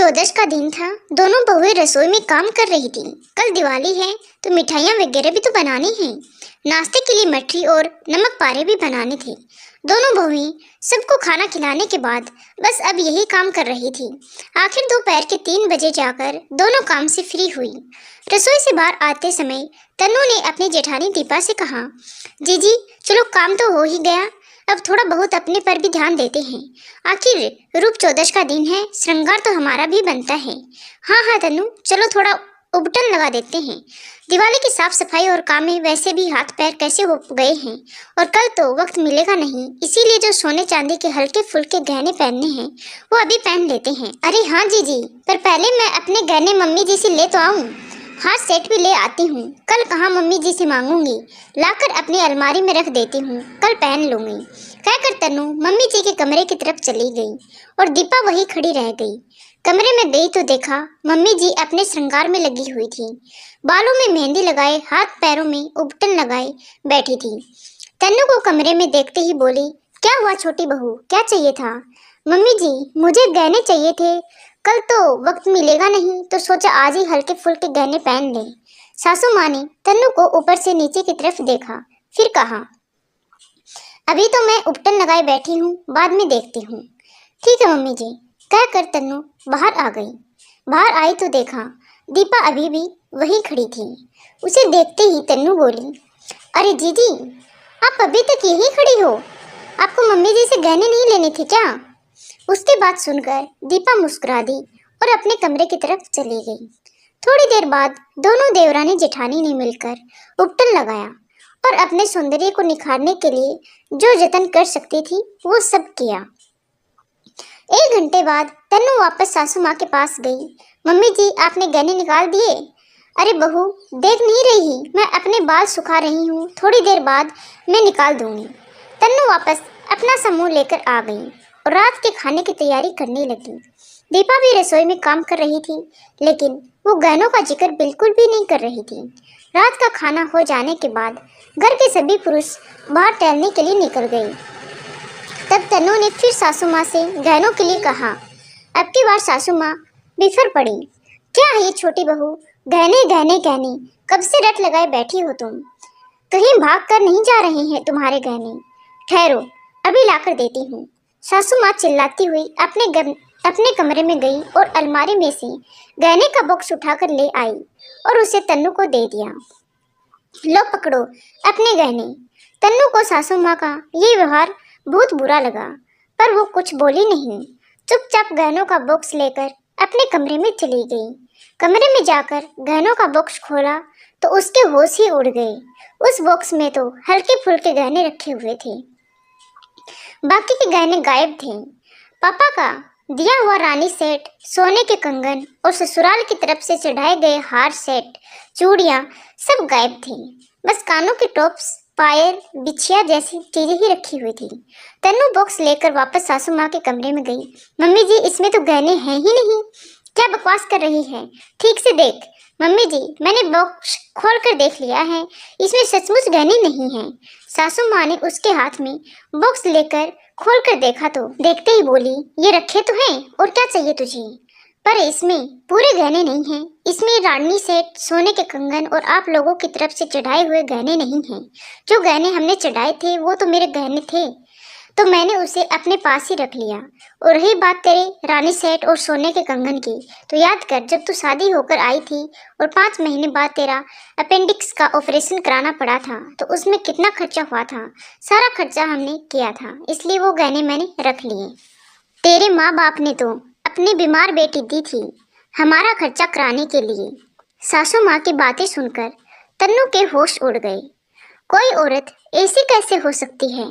चौदस का दिन था। दोनों बहुएं रसोई में काम कर रही थी। कल दिवाली है तो मिठाइयाँ वगैरह भी तो बनानी हैं। नाश्ते के लिए मठरी और नमक पारे भी बनाने थे। दोनों बहुएं सबको खाना खिलाने के बाद बस अब यही काम कर रही थी। आखिर दोपहर के 3 बजे जाकर दोनों काम से फ्री हुई। रसोई से बाहर आते समय तन्नू ने अपनी जेठानी दीपा से कहा, जीजी चलो काम तो हो ही गया, अब थोड़ा बहुत अपने पर भी ध्यान देते हैं। आखिर रूप चौदस का दिन है, श्रृंगार तो हमारा भी बनता है। हाँ हाँ तन्नू, चलो थोड़ा उबटन लगा देते हैं। दिवाली की साफ सफाई और काम में वैसे भी हाथ पैर कैसे हो गए हैं, और कल तो वक्त मिलेगा नहीं, इसीलिए जो सोने चांदी के हल्के फुल्के गहने पहनने हैं वो अभी पहन लेते हैं। अरे हाँ जीजी, पर पहले मैं अपने गहने मम्मी जी से ले तो आऊँ। हाँ सेट भी ले आती हूँ, कल कहाँ मम्मी जी से मांगूंगी, लाकर अपनी अलमारी में रख देती हूँ, कल पहन लूंगी। कहकर तन्नू मम्मी जी के कमरे की तरफ चली गई और दीपा वहीं खड़ी रह गई। कमरे में गई तो देखा मम्मी जी अपने श्रृंगार में लगी हुई थी। बालों में मेहंदी लगाए, हाथ पैरों में उबटन लगाए बैठी थी। तन्नू को कमरे में देखते ही बोली, क्या हुआ छोटी बहू, क्या चाहिए था? मम्मी जी मुझे गहने चाहिए थे, कल तो वक्त मिलेगा नहीं तो सोचा आज ही हल्के फुल्के गहने पहन ले। सासू माँ ने तन्नू को ऊपर से नीचे की तरफ देखा, फिर कहा, अभी तो मैं उपटन लगाए बैठी हूँ, बाद में देखती हूँ। ठीक है मम्मी जी, कहकर तन्नू बाहर आ गई। बाहर आई तो देखा दीपा अभी भी वहीं खड़ी थी। उसे देखते ही तन्नू बोली, अरे जीजी आप अभी तक यहीं खड़ी हो, आपको मम्मी जी से गहने नहीं लेने थे क्या? उसकी बात सुनकर दीपा मुस्कुरा दी और अपने कमरे की तरफ चली गई। थोड़ी देर बाद दोनों देवरानी जेठानी ने मिलकर उपटन लगाया और अपने सौंदर्य को निखारने के लिए जो जतन कर सकती थी वो सब किया। 1 घंटे बाद तन्नू वापस सासू माँ के पास गई। मम्मी जी आपने गहने निकाल दिए? अरे बहू देख नहीं रही, मैं अपने बाल सुखा रही हूँ, थोड़ी देर बाद मैं निकाल दूंगी। तन्नू वापस अपना समूह लेकर आ गई और रात के खाने की तैयारी करने लगी। दीपा भी रसोई में काम कर रही थी, लेकिन वो गहनों का जिक्र बिल्कुल भी नहीं कर रही थी। रात का खाना हो जाने के बाद घर के सभी पुरुष बाहर टहलने के लिए निकल गए। तब तन्नू ने फिर सासू माँ से गहनों के लिए कहा। अब की बार सासू माँ बिफर पड़ी, क्या है ये छोटी बहू, गहने गहने गहने, कब से रट लगाए बैठी हो तुम? कहीं भाग कर नहीं जा रहे हैं तुम्हारे गहने? ठहरो अभी लाकर देती हूँ। सासू माँ चिल्लाती हुई अपने कमरे में गई और अलमारी में से गहने का बॉक्स उठाकर ले आई और उसे तन्नू को दे दिया। लो पकड़ो अपने गहने। तन्नू को सासू माँ का ये व्यवहार बहुत बुरा लगा, पर वो कुछ बोली नहीं। चुपचाप गहनों का बॉक्स लेकर अपने कमरे में चली गई। कमरे में जाकर गहनों का बॉक्स खोला तो उसके होश ही उड़ गए। उस बॉक्स में तो हल्के फुल्के गहने रखे हुए थे, बाकी के गहने गायब थे। पापा का दिया हुआ रानी सेट, सोने के कंगन और ससुराल की तरफ से चढ़ाए गए हार सेट, चूड़ियाँ सब गायब थी। बस कानों के टॉप्स, पायल, बिछिया जैसी चीजें ही रखी हुई थी। तन्नू बॉक्स लेकर वापस सासू माँ के कमरे में गई। मम्मी जी इसमें तो गहने हैं ही नहीं, क्या बकवास कर रही है, ठीक से देख। मम्मी जी मैंने बॉक्स खोल कर देख लिया है, इसमें सचमुच गहने नहीं हैं। सासू माँ ने उसके हाथ में बॉक्स लेकर खोल कर देखा तो देखते ही बोली, ये रखे तो हैं, और क्या चाहिए तुझे? पर इसमें पूरे गहने नहीं हैं, इसमें रानी सेट, सोने के कंगन और आप लोगों की तरफ से चढ़ाए हुए गहने नहीं हैं। जो गहने हमने चढ़ाए थे वो तो मेरे गहने थे, तो मैंने उसे अपने पास ही रख लिया। और रही बात तेरे रानी सेट और सोने के कंगन की, तो याद कर जब तू शादी होकर आई थी और 5 महीने बाद तेरा अपेंडिक्स का ऑपरेशन कराना पड़ा था, तो उसमें कितना खर्चा हुआ था? सारा खर्चा हमने किया था, इसलिए वो गहने मैंने रख लिए। तेरे माँ बाप ने तो अपनी बीमार बेटी दी थी हमारा खर्चा कराने के लिए। सासू माँ की बातें सुनकर तन्नू के होश उड़ गए। कोई औरत ऐसी कैसे हो सकती है?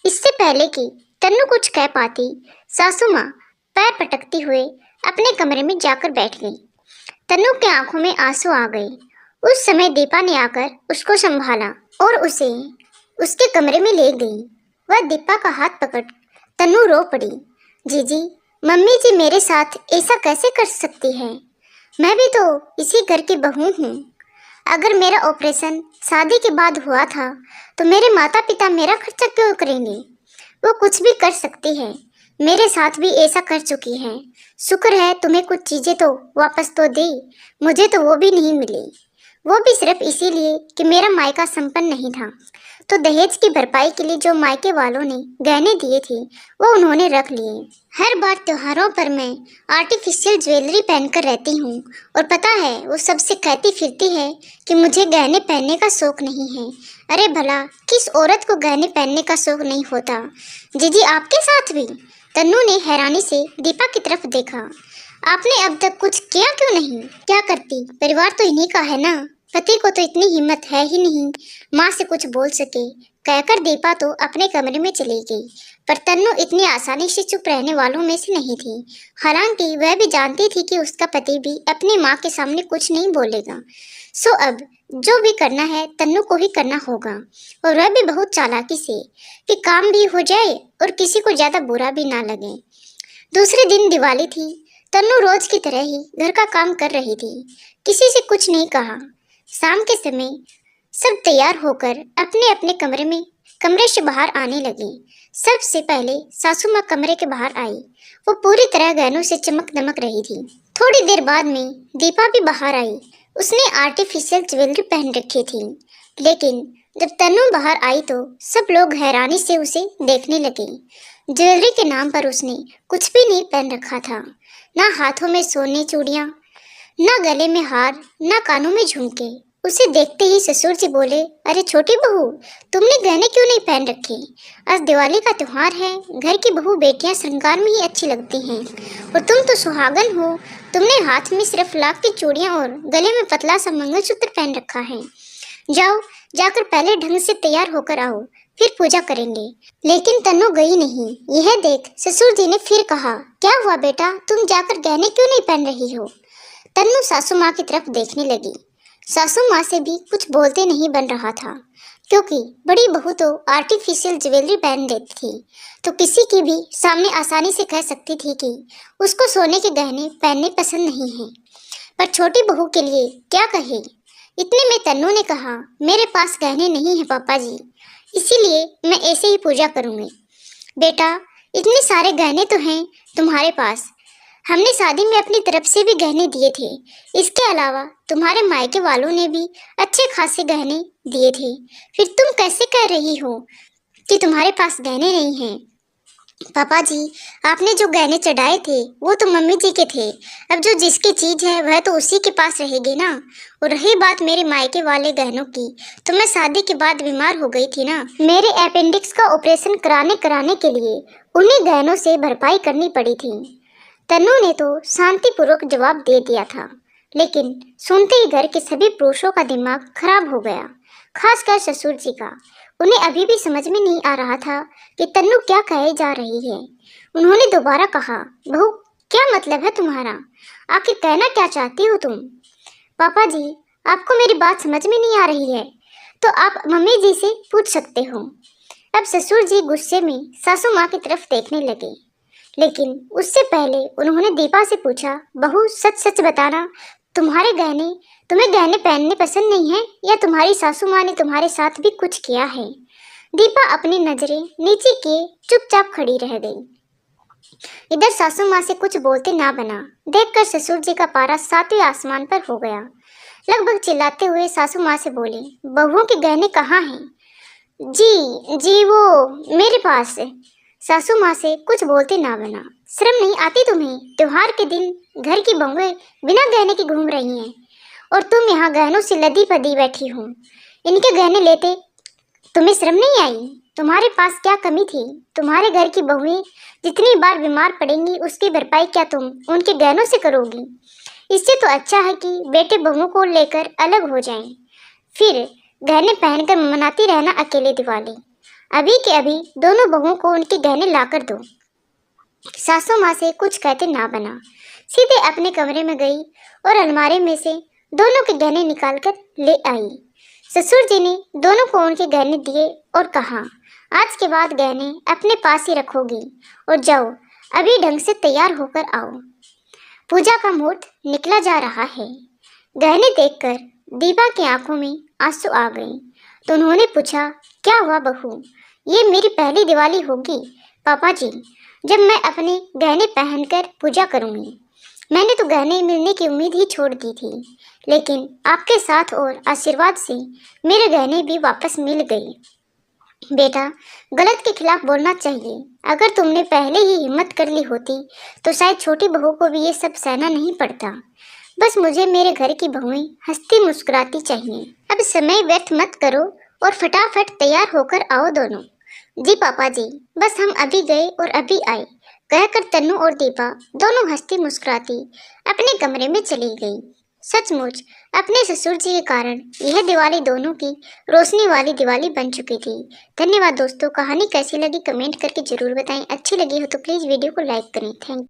इससे पहले कि तन्नू कुछ कह पाती, सासू माँ पैर पटकती हुए अपने कमरे में जाकर बैठ गई। तन्नू के आंखों में आंसू आ गए। उस समय दीपा ने आकर उसको संभाला और उसे उसके कमरे में ले गई। वह दीपा का हाथ पकड़ तन्नू रो पड़ी। जीजी मम्मी जी मेरे साथ ऐसा कैसे कर सकती है? मैं भी तो इसी घर की बहू हूँ। अगर मेरा ऑपरेशन शादी के बाद हुआ था तो मेरे माता पिता मेरा खर्चा क्यों करेंगे? वो कुछ भी कर सकती है, मेरे साथ भी ऐसा कर चुकी है। शुक्र है तुम्हें कुछ चीजें तो वापस तो दी, मुझे तो वो भी नहीं मिली, वो भी सिर्फ इसीलिए कि मेरा मायका संपन्न नहीं था। तो दहेज की भरपाई के लिए जो मायके वालों ने गहने दिए थे वो उन्होंने रख लिए। हर बार त्योहारों पर मैं आर्टिफिशियल ज्वेलरी पहनकर रहती हूँ और पता है वो सबसे कहती फिरती है कि मुझे गहने पहनने का शौक नहीं है। अरे भला किस औरत को गहने पहनने का शौक नहीं होता? जीजी आपके साथ भी? तन्नू ने हैरानी से दीपा की तरफ देखा। आपने अब तक कुछ किया क्यों नहीं? क्या करती, परिवार तो इन्हीं का है ना। पति को तो इतनी हिम्मत है ही नहीं माँ से कुछ बोल सके, कहकर दीपा तो अपने कमरे में चली गई। पर तन्नू इतनी आसानी से चुप रहने वालों में से नहीं थी। हालांकि वह भी जानती थी कि उसका पति भी अपनी माँ के सामने कुछ नहीं बोलेगा। सो अब जो भी करना है तन्नू को ही करना होगा, और वह भी बहुत चालाकी से, कि काम भी हो जाए और किसी को ज्यादा बुरा भी ना लगे। दूसरे दिन दिवाली थी। तन्नू रोज की तरह ही घर का काम कर रही थी, किसी से कुछ नहीं कहा। शाम के समय सब तैयार होकर अपने अपने कमरे से बाहर आने लगे। सबसे पहले सासू माँ कमरे के बाहर आई। वो पूरी तरह गहनों से चमक दमक रही थी। थोड़ी देर बाद में दीपा भी बाहर आई। उसने आर्टिफिशियल ज्वेलरी पहन रखी थी, लेकिन जब तन्नू बाहर आई तो सब लोग हैरानी से उसे देखने लगे। ज्वेलरी के नाम पर उसने कुछ भी नहीं पहन रखा था, ना हाथों में सोने चूड़ियां, ना गले में हार, ना कानों में झुमके। उसे देखते ही ससुर जी बोले, अरे छोटी बहू, तुमने गहने क्यों नहीं पहन रखे? आज दिवाली का त्योहार है, घर की बहू बेटियां श्रृंगार में ही अच्छी लगती हैं, और तुम तो सुहागन हो, तुमने हाथ में सिर्फ लाख की चूड़ियां और गले में पतला सा मंगलसूत्र पहन रखा है। जाओ, जाकर पहले ढंग से तैयार होकर आओ, फिर पूजा करेंगे। लेकिन तन्नू गई नहीं। यह देख ससुर जी ने फिर कहा, क्या हुआ बेटा, तुम जाकर गहने क्यों नहीं पहन रही हो? तन्नू सासू माँ की तरफ देखने लगी। सासू माँ से भी कुछ बोलते नहीं बन रहा था, क्योंकि बड़ी बहू तो आर्टिफिशियल ज्वेलरी पहन देती थी, तो किसी की भी सामने आसानी से कह सकती थी कि उसको सोने के गहने पहनने पसंद नहीं हैं। पर छोटी बहू के लिए क्या कहे? इतने में तन्नू ने कहा, मेरे पास गहने नहीं है पापा जी, इसीलिए मैं ऐसे ही पूजा करूंगी। बेटा, इतने सारे गहने तो हैं तुम्हारे पास, हमने शादी में अपनी तरफ से भी गहने दिए थे। इसके अलावा तुम्हारे मायके वालों ने भी अच्छे खासे गहने दिए थे। फिर तुम कैसे कह रही हो कि तुम्हारे पास गहने नहीं हैं? पापा जी, आपने जो गहने चढ़ाए थे वो तो मम्मी जी के थे। अब जो जिसकी चीज है वह तो उसी के पास रहेगी ना। और रही बात मेरे मायके वाले गहनों की, तो मैं शादी के बाद बीमार हो गई थी ना। मेरे अपेंडिक्स का ऑपरेशन कराने के लिए उन्हीं गहनों से भरपाई करनी पड़ी थी। तन्नू ने तो शांतिपूर्वक जवाब दे दिया था, लेकिन सुनते ही घर के सभी पुरुषों का दिमाग खराब हो गया, खासकर ससुर जी का। उन्हें अभी भी समझ में नहीं आ रहा था कि तन्नू क्या कहे जा रही है। उन्होंने दोबारा कहा, बहू, क्या मतलब है तुम्हारा? आखिर कहना क्या चाहती हो तुम? पापा जी, आपको मेरी बात समझ में नहीं आ रही है तो आप मम्मी जी से पूछ सकते हो। अब ससुर जी गुस्से में सासू माँ की तरफ देखने लगे, लेकिन उससे पहले उन्होंने दीपा से पूछा, बहू सच सच बताना, तुम्हें गहने पहनने पसंद नहीं है, या तुम्हारी सासू माँ ने तुम्हारे साथ भी कुछ किया है? दीपा अपनी नजरें नीचे किए चुपचाप खड़ी रह गई। इधर सासू माँ से कुछ बोलते ना बना। देखकर ससुर जी का पारा सातवें आसमान पर हो गया। लगभग चिल्लाते हुए सासू माँ से बोले, बहुओं के गहने कहाँ हैं? जी जी, वो मेरे पास है। सासू माँ से कुछ बोलते ना बना। शर्म नहीं आती तुम्हें? त्योहार के दिन घर की बहुएं बिना गहने की घूम रही हैं, और तुम यहाँ गहनों से लदी पदी बैठी हो। इनके गहने लेते तुम्हें शर्म नहीं आई? तुम्हारे पास क्या कमी थी? तुम्हारे घर की बहुएं जितनी बार बीमार पड़ेंगी उसकी भरपाई क्या तुम उनके गहनों से करोगी? इससे तो अच्छा है कि बेटे बहुओं को लेकर अलग हो जाएं, फिर गहने पहनकर मनाती रहना अकेले दिवाली। अभी के अभी दोनों बहुओं को उनके गहने लाकर दो। सासू माँ से कुछ कहते ना बना, सीधे अपने कमरे में गई और अलमारी में से दोनों के गहने निकालकर ले आई। ससुर जी ने दोनों को उनके गहने दिए और कहा, आज के बाद गहने अपने पास ही रखोगी, और जाओ अभी ढंग से तैयार होकर आओ, पूजा का मुहूर्त निकला जा रहा है। गहने देखकर दीपा की आंखों में आंसू आ गए, तो उन्होंने पूछा, क्या हुआ बहू, ये मेरी पहली दिवाली होगी? पापा जी, जब मैं अपने गहने पहनकर पूजा करूंगी। मैंने तो गहने मिलने की उम्मीद ही छोड़ दी थी, लेकिन आपके साथ और आशीर्वाद से मेरे गहने भी वापस मिल गए। बेटा, गलत के खिलाफ बोलना चाहिए। अगर तुमने पहले ही हिम्मत कर ली होती तो शायद छोटी बहू को भी ये सब सहना नहीं पड़ता। बस मुझे मेरे घर की बहुएं हंसती मुस्कुराती चाहिए। अब समय व्यर्थ मत करो और फटाफट तैयार होकर आओ दोनों। जी पापा जी, बस हम अभी गए और अभी आए, कहकर तन्नू और दीपा दोनों हंसती मुस्कुराती अपने कमरे में चली गई। सचमुच अपने ससुर जी के कारण यह दिवाली दोनों की रोशनी वाली दिवाली बन चुकी थी। धन्यवाद दोस्तों। कहानी कैसी लगी कमेंट करके जरूर बताएं। अच्छी लगी हो तो प्लीज़ वीडियो को लाइक करें। थैंक